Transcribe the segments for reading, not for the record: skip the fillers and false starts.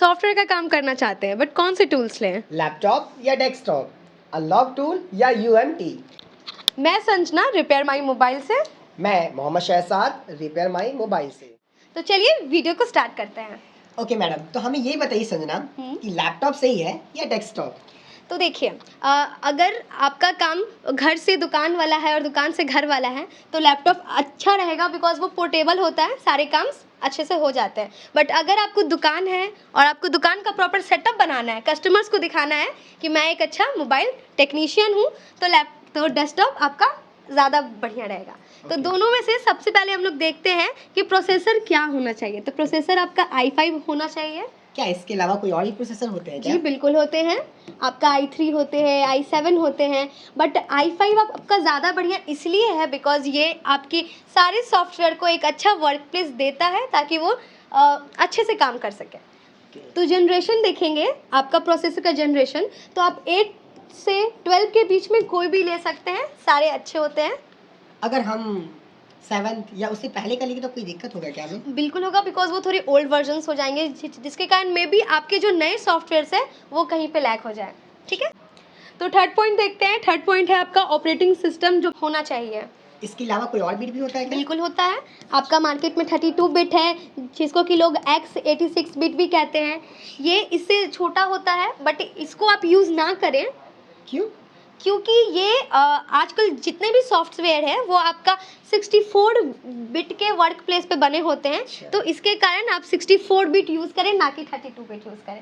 Software का काम करना चाहते हैं, बट कौन से टूल्स लें? लैपटॉप या डेस्कटॉप, अनलॉक टूल या यूएमटी? मैं संजना, रिपेयर माई मोबाइल से। मैं Mohammad Shahzad, repair my mobile से। तो चलिए वीडियो को स्टार्ट करते हैं। ओके मैडम, तो हमें ये बताइए संजना कि लैपटॉप सही है या डेस्कटॉप? तो देखिए, अगर आपका काम घर से दुकान वाला है और दुकान से घर वाला है तो लैपटॉप अच्छा रहेगा, बिकॉज वो पोर्टेबल होता है, सारे काम अच्छे से हो जाते हैं। बट अगर आपको दुकान है और आपको दुकान का प्रॉपर सेटअप बनाना है, कस्टमर्स को दिखाना है कि मैं एक अच्छा मोबाइल टेक्नीशियन हूँ, तो डेस्कटॉप आपका ज़्यादा बढ़िया रहेगा। तो दोनों में से सबसे पहले हम लोग देखते हैं कि प्रोसेसर क्या होना चाहिए। तो प्रोसेसर आपका i5 होना चाहिए। क्या इसके अलावा कोई और ही प्रोसेसर होते हैं क्या? जी बिल्कुल होते हैं। आपका i3 होते हैं, i7 होते हैं, बट i5 आपका ज़्यादा बढ़िया इसलिए है बिकॉज ये आपके सारे सॉफ्टवेयर को एक अच्छा वर्क प्लेस देता है ताकि वो अच्छे से काम कर सके। तो जनरेशन देखेंगे आपका प्रोसेसर का जनरेशन, तो आप 8 से 12 के बीच में कोई भी ले सकते हैं, सारे अच्छे होते हैं। अगर हम 7th या उससे पहले का लेंगे तो कोई दिक्कत होगा क्या हमें? बिल्कुल होगा, बिकॉज वो थोड़े ओल्ड वर्जन्स हो जाएंगे, जिसके कारण मे बी आपके जो नए सॉफ्टवेयर्स है वो कहीं पे लैग हो जाए। ठीक है, तो थर्ड पॉइंट देखते हैं। थर्ड पॉइंट है आपका ऑपरेटिंग सिस्टम जो होना चाहिए। इसके अलावा कोई और बिट भी होता है क्या? बिल्कुल होता है। आपका मार्केट में 32 बिट है, जिसको कि लोग x86 बिट भी कहते हैं। ये इससे छोटा होता है, बट इसको आप यूज़ ना करें। क्यों? क्योंकि ये आजकल जितने भी सॉफ्टवेयर है वो आपका 64 बिट के वर्क प्लेस पे बने होते हैं। तो इसके कारण आप 64 बिट यूज़ करें, ना कि 32 बिट यूज़ करें।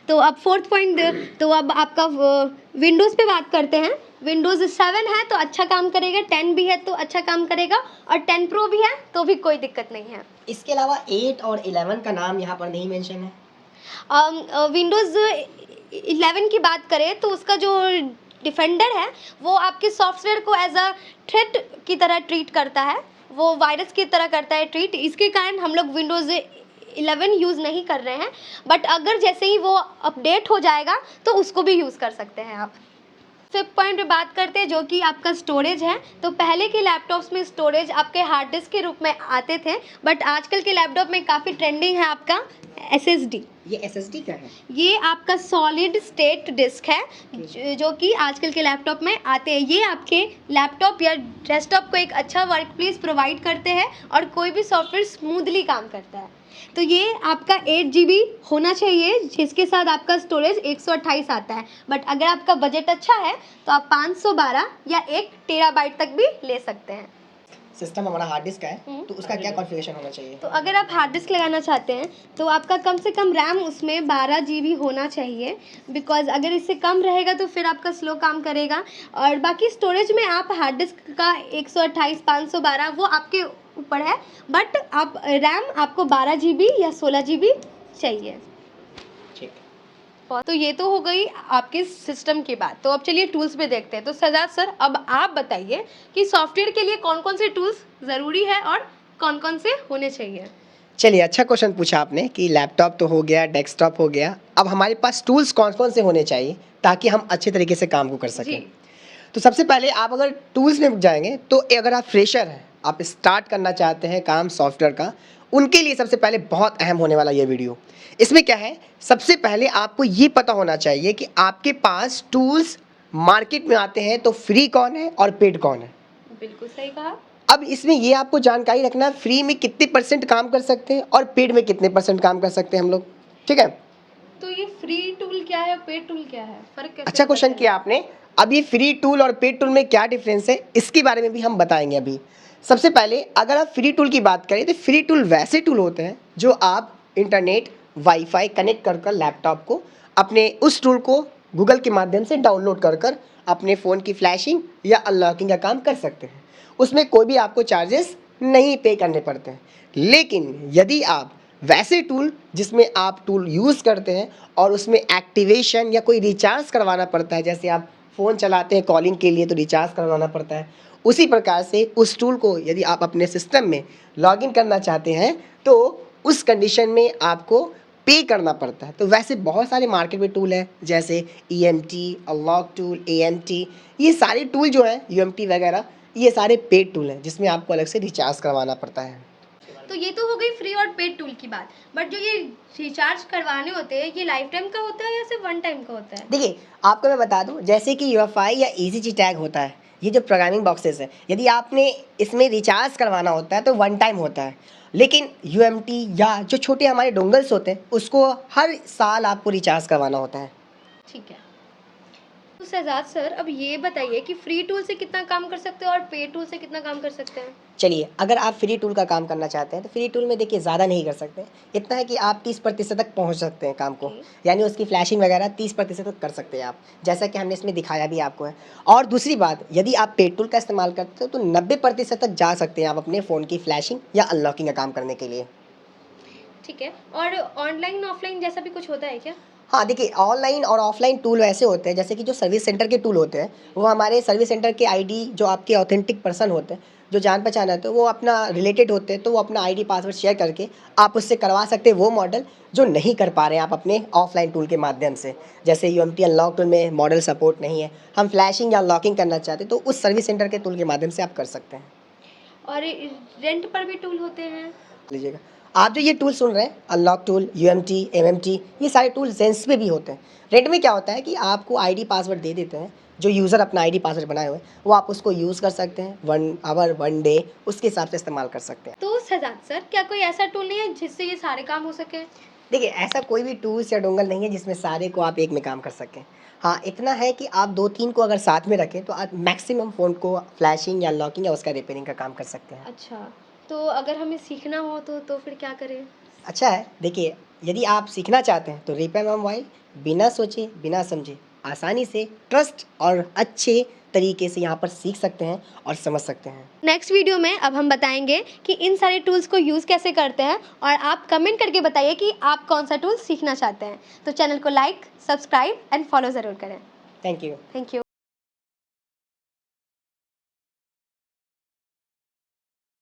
तो अब फोर्थ पॉइंट, तो अब आपका विंडोज़ पे बात करते हैं। विंडोज़ 7 है तो अच्छा काम करेगा, 10 भी है तो अच्छा काम करेगा, और 10 प्रो भी है तो भी कोई दिक्कत नहीं है। इसके अलावा 8 और 11 का नाम यहाँ पर नहीं मेंशन है। विंडोज़ 11 की बात करें तो उसका जो डिफेंडर है वो आपके सॉफ्टवेयर को एज अ थ्रेट की तरह ट्रीट करता है, वो वायरस की तरह करता है ट्रीट। इसके कारण हम लोग विंडोज़ 11 यूज़ नहीं कर रहे हैं, बट अगर जैसे ही वो अपडेट हो जाएगा तो उसको भी यूज़ कर सकते हैं आप। फिफ्थ पॉइंट पे बात करते हैं जो कि आपका स्टोरेज है। तो पहले के लैपटॉप्स में स्टोरेज आपके हार्ड डिस्क के रूप में आते थे, बट आजकल के लैपटॉप में काफ़ी ट्रेंडिंग है आपका SSD। ये SSD क्या है? ये आपका सॉलिड स्टेट डिस्क है जो कि आजकल के लैपटॉप में आते हैं। ये आपके लैपटॉप या डेस्कटॉप को एक अच्छा वर्क प्लेस प्रोवाइड करते हैं और कोई भी सॉफ्टवेयर स्मूथली काम करता है। तो ये आपका 8 GB होना चाहिए, जिसके साथ आपका स्टोरेज 128 आता है। बट अगर आपका बजट अच्छा है तो आप 512 या 1 टेराबाइट तक भी ले सकते हैं। सिस्टम हमारा हार्ड डिस्क है तो उसका क्या कॉन्फ़िगरेशन होना चाहिए? तो अगर आप हार्ड डिस्क लगाना चाहते हैं तो आपका कम से कम रैम उसमें 12 GB होना चाहिए, बिकॉज अगर इससे कम रहेगा तो फिर आपका स्लो काम करेगा। और बाकी स्टोरेज में आप हार्ड डिस्क का 128, 512 वो आपके ऊपर है, बट आप रैम आपको 12 GB या 16 GB चाहिए। तो ये तो हो गई आपके सिस्टम की बात। तो अब चलिए टूल्स पे देखते हैं। तो सजाद सर, अब आप बताइए कि सॉफ्टवेयर के लिए कौन कौन से टूल्स ज़रूरी है और कौन कौन से होने चाहिए। चलिए, अच्छा क्वेश्चन पूछा आपने कि लैपटॉप तो हो गया, डेस्कटॉप हो गया, अब हमारे पास टूल्स कौन कौन से होने चाहिए ताकि हम अच्छे तरीके से काम को कर सकें। तो सबसे पहले आप अगर टूल्स में जाएंगे तो अगर आप फ्रेशर हैं, आप स्टार्ट करना चाहते हैं काम सॉफ्टवेयर का, उनके लिए सबसे पहले बहुत अहम होने वाला ये वीडियो। इसमें क्या है, सबसे पहले आपको ये पता होना चाहिए कि आपके पास टूल्स मार्केट में आते हैं तो फ्री कौन है और पेड कौन है। बिल्कुल सही कहा। अब इसमें ये आपको जानकारी रखना है, फ्री में कितने % काम कर सकते हैं और पेड में कितने % काम कर सकते हैं हम लोग, ठीक है। तो ये फ्री टूल क्या है और पेड टूल क्या है, फर्क कैसे? अच्छा क्वेश्चन किया आपने। अब ये फ्री टूल और पेड टूल में क्या डिफरेंस है, इसके बारे में भी हम बताएंगे अभी। सबसे पहले अगर आप फ्री टूल की बात करें तो फ्री टूल वैसे टूल होते हैं जो आप इंटरनेट, वाईफाई कनेक्ट कर लैपटॉप को, अपने उस टूल को गूगल के माध्यम से डाउनलोड कर अपने फ़ोन की फ्लैशिंग या अनलॉकिंग का काम कर सकते हैं। उसमें कोई भी आपको चार्जेस नहीं पे करने पड़ते हैं। लेकिन यदि आप वैसे टूल जिसमें आप टूल यूज़ करते हैं और उसमें एक्टिवेशन या कोई रिचार्ज करवाना पड़ता है, जैसे आप फ़ोन चलाते हैं कॉलिंग के लिए तो रिचार्ज करवाना पड़ता है, उसी प्रकार से उस टूल को यदि आप अपने सिस्टम में लॉगिन करना चाहते हैं तो उस कंडीशन में आपको पे करना पड़ता है। तो वैसे बहुत सारे मार्केट में टूल हैं, जैसे EMT, अनलॉक टूल, AMT, ये सारे टूल जो हैं UMT वगैरह, ये सारे पेड टूल हैं जिसमें आपको अलग से रिचार्ज करवाना पड़ता है। तो ये तो हो गई फ्री और पेड टूल की बात, बट जो ये रिचार्ज करवाने होते हैं ये लाइफ टाइम का होता है या सिर्फ वन टाइम का होता है? देखिए, आपको मैं बता दूं, जैसे कि यूएफआई या ईजीजी टैग होता है, ये जो प्रोग्रामिंग बॉक्सेस है, यदि आपने इसमें रिचार्ज करवाना होता है तो वन टाइम होता है। लेकिन यूएमटी या जो छोटे हमारे डोंगल्स होते हैं उसको हर साल आपको रिचार्ज करवाना होता है। ठीक है। तो शहजाद सर, अब ये बताइए कि फ्री टूल से कितना काम कर सकते हैं और पेड टूल से कितना काम कर सकते हैं? चलिए, अगर आप फ्री टूल का काम करना चाहते हैं तो फ्री टूल में देखिए ज़्यादा नहीं कर सकते, इतना है कि आप 30% तक पहुंच सकते हैं काम को, ओके। यानी उसकी फ्लैशिंग वगैरह 30% तक कर सकते हैं आप, जैसा कि हमने इसमें दिखाया भी आपको है। और दूसरी बात, यदि आप पेड टूल का इस्तेमाल करते हो तो 90% तक जा सकते हैं आप अपने फ़ोन की फ्लैशिंग या अनलॉकिंग का काम करने के लिए। ठीक है। और ऑनलाइन ऑफलाइन जैसा भी कुछ होता है क्या? हाँ, देखिए, ऑनलाइन और ऑफलाइन टूल वैसे होते हैं जैसे कि जो सर्विस सेंटर के टूल होते हैं, वो हमारे सर्विस सेंटर के आईडी जो आपके ऑथेंटिक पर्सन होते हैं, जो जान पहचान होते हैं, वो अपना रिलेटेड होते हैं, तो वो अपना आईडी पासवर्ड शेयर करके आप उससे करवा सकते हैं वो मॉडल जो नहीं कर पा रहे हैं आप अपने ऑफलाइन टूल के माध्यम से। जैसे यूएमटी अनलॉक टूल में मॉडल सपोर्ट नहीं है, हम फ्लैशिंग या अनलॉकिंग करना चाहते हैं तो उस सर्विस सेंटर के टूल के माध्यम से आप कर सकते हैं। और रेंट पर भी टूल होते हैं? लीजिएगा, आप जो ये टूल सुन रहे हैं, अनलॉक टूल, यूएमटी, एमएमटी, ये सारे टूल जेंस पे भी होते हैं। रेंट में क्या होता है कि आपको आईडी पासवर्ड दे देते हैं, जो यूज़र अपना आईडी पासवर्ड बनाए हुए हैं वो आप उसको यूज़ कर सकते हैं, 1 आवर 1 डे उसके हिसाब से इस्तेमाल कर सकते हैं। तो शहजाद सर, क्या कोई ऐसा टूल नहीं है जिससे ये सारे काम हो सके? देखिए, ऐसा कोई भी टूल्स या डोंगल नहीं है जिसमें सारे को आप एक में काम कर सकें। हाँ, इतना है कि आप 2-3 को अगर साथ में रखें तो आप मैक्सिमम फ़ोन को फ्लैशिंग या अनलॉकिंग या उसका रिपेयरिंग का काम कर सकते हैं। अच्छा, तो अगर हमें सीखना हो तो फिर क्या करें? अच्छा है, देखिए, यदि आप सीखना चाहते हैं तो रिपेयर मोबाइल बिना सोचे बिना समझे आसानी से ट्रस्ट और अच्छे तरीके से यहाँ पर सीख सकते हैं और समझ सकते हैं। नेक्स्ट वीडियो में अब हम बताएंगे कि इन सारे टूल्स को यूज़ कैसे करते हैं, और आप कमेंट करके बताइए कि आप कौन सा टूल सीखना चाहते हैं। तो चैनल को लाइक, सब्सक्राइब एंड फॉलो ज़रूर करें। Thank you. Thank you.